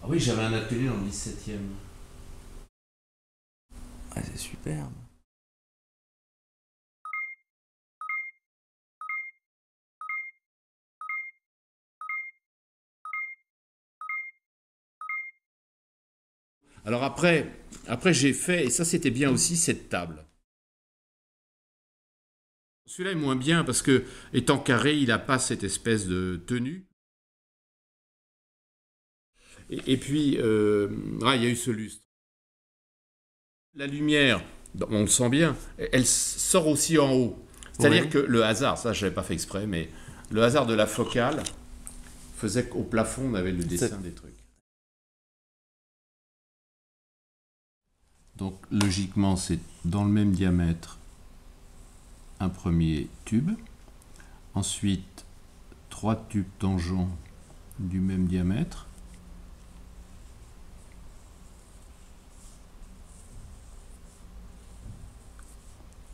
Ah oui, j'avais un atelier dans le 17e. Ah, c'est superbe. Alors après j'ai fait, et ça c'était bien aussi, cette table. Celui-là est moins bien parce que, étant carré, il n'a pas cette espèce de tenue. Et puis, il y a eu ce lustre. La lumière, on le sent bien, elle sort aussi en haut. C'est-à-dire Oui. que le hasard, ça je n'avais pas fait exprès, mais le hasard de la focale faisait qu'au plafond on avait le dessin des trucs. Donc logiquement c'est dans le même diamètre un premier tube, ensuite 3 tubes tangents du même diamètre,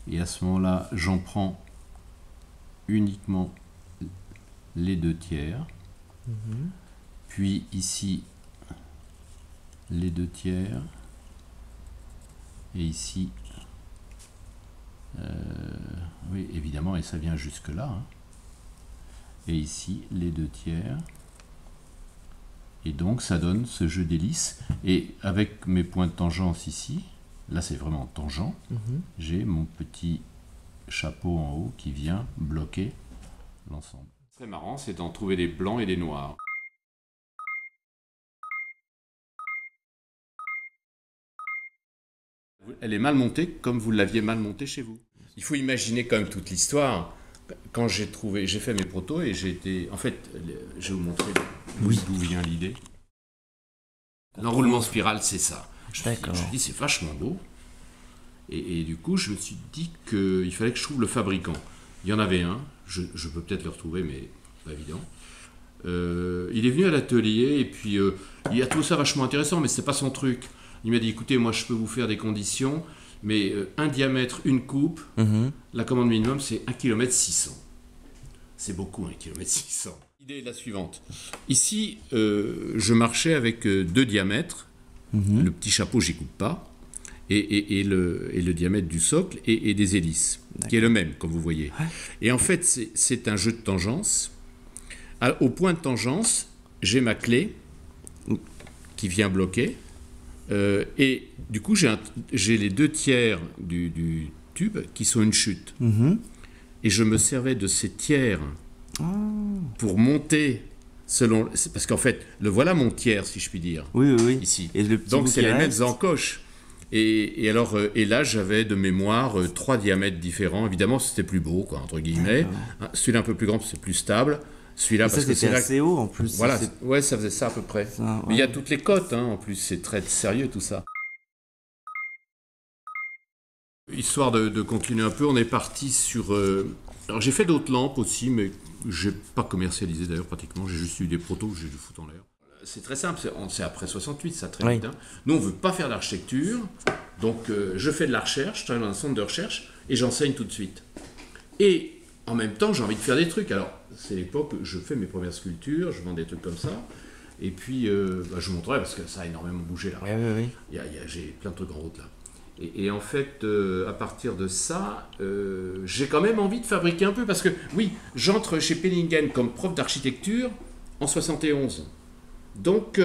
et à ce moment-là j'en prends uniquement les 2/3, puis ici les 2/3, et ici oui évidemment, et ça vient jusque là, hein. Et ici les 2/3, et donc ça donne ce jeu d'hélices, et avec mes points de tangence ici, là c'est vraiment tangent, j'ai mon petit chapeau en haut qui vient bloquer l'ensemble. Très marrant, c'est d'en trouver des blancs et des noirs. Elle est mal montée comme vous l'aviez mal montée chez vous. Il faut imaginer quand même toute l'histoire. Quand j'ai fait mes protos et j'ai été... En fait, je vais vous montrer d'où vient l'idée. L'enroulement spirale, c'est ça. Je me dis, c'est vachement beau. Et du coup, je me suis dit qu'il fallait que je trouve le fabricant. Il y en avait un, je peux peut-être le retrouver, mais pas évident. Il est venu à l'atelier et puis il a trouvé ça vachement intéressant, mais c'était pas son truc. Il m'a dit, écoutez, moi je peux vous faire des conditions, mais un diamètre, une coupe, la commande minimum c'est 1,6 km. C'est beaucoup, 1,6 km. L'idée est la suivante. Ici, je marchais avec 2 diamètres. Le petit chapeau, j'y coupe pas. Et le diamètre du socle et des hélices, qui est le même, comme vous voyez. Ouais. Et en fait, c'est un jeu de tangence. Au point de tangence, j'ai ma clé qui vient bloquer. Et du coup, j'ai les 2/3 du tube qui sont une chute. Et je me servais de ces tiers pour monter selon... Parce qu'en fait, voilà mon tiers, si je puis dire. Oui. Ici. Et le petit donc, c'est les mêmes reste... encoches. Et là, j'avais de mémoire 3 diamètres différents. Évidemment, c'était plus beau, quoi, entre guillemets. Celui-là un peu plus grand, c'est plus stable. Celui-là, parce que c'est assez haut en plus. Voilà, ouais, ça faisait ça à peu près. Ça, ouais. Mais il y a toutes les cotes, hein, en plus, c'est très sérieux tout ça. Histoire de continuer un peu, on est parti sur... Alors j'ai fait d'autres lampes aussi, mais j'ai pas commercialisé d'ailleurs pratiquement. J'ai juste eu des protos que j'ai dû foutre en l'air. C'est très simple, c'est après 68, ça très vite. Hein. Nous, on ne veut pas faire d'architecture, donc je fais de la recherche, je travaille dans un centre de recherche et j'enseigne tout de suite. Et en même temps, j'ai envie de faire des trucs. Alors, c'est l'époque où je fais mes premières sculptures, je vends des trucs comme ça. Et puis, je vous montrerai parce que ça a énormément bougé là. Oui. J'ai plein de trucs en route là. Et en fait, à partir de ça, j'ai quand même envie de fabriquer un peu parce que, oui, j'entre chez Pellingen comme prof d'architecture en 71. Donc,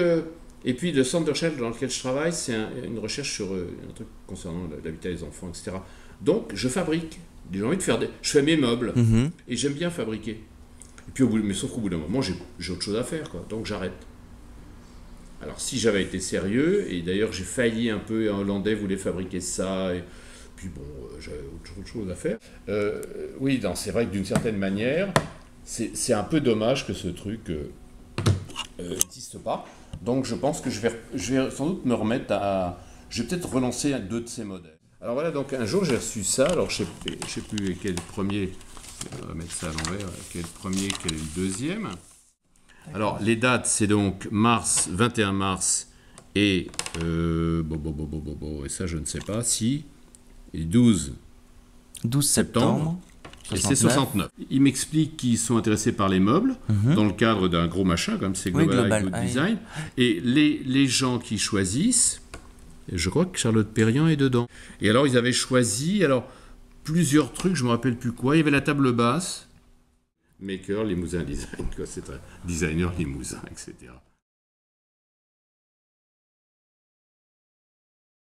et puis le centre de recherche dans lequel je travaille, c'est une recherche sur un truc concernant l'habitat des enfants, etc. Donc, je fabrique. J'ai envie de faire je fais mes meubles et j'aime bien fabriquer. Et puis, mais sauf qu'au bout d'un moment, j'ai autre chose à faire, quoi. Donc, j'arrête. Alors, si j'avais été sérieux, et d'ailleurs, j'ai failli un peu, un Hollandais voulait fabriquer ça, et puis bon, j'avais autre chose à faire. Oui, c'est vrai que d'une certaine manière, c'est un peu dommage que ce truc n'existe pas. Donc je pense que je vais sans doute me remettre à... Je vais peut-être relancer 2 de ces modèles. Alors voilà, donc un jour j'ai reçu ça, alors je sais plus quel est le premier, on va mettre ça à l'envers, quel est le premier, quel est le deuxième. Alors les dates, c'est donc 21 mars et... et ça je ne sais pas, si... Et 12 septembre. Et c'est 69. Ils m'expliquent qu'ils sont intéressés par les meubles, dans le cadre d'un gros machin, comme c'est Global Good Design. Et les gens qui choisissent, je crois que Charlotte Perriand est dedans. Et alors, ils avaient choisi plusieurs trucs, je ne me rappelle plus quoi. Il y avait la table basse, Maker, Limousin Design, c'est un designer Limousin, etc.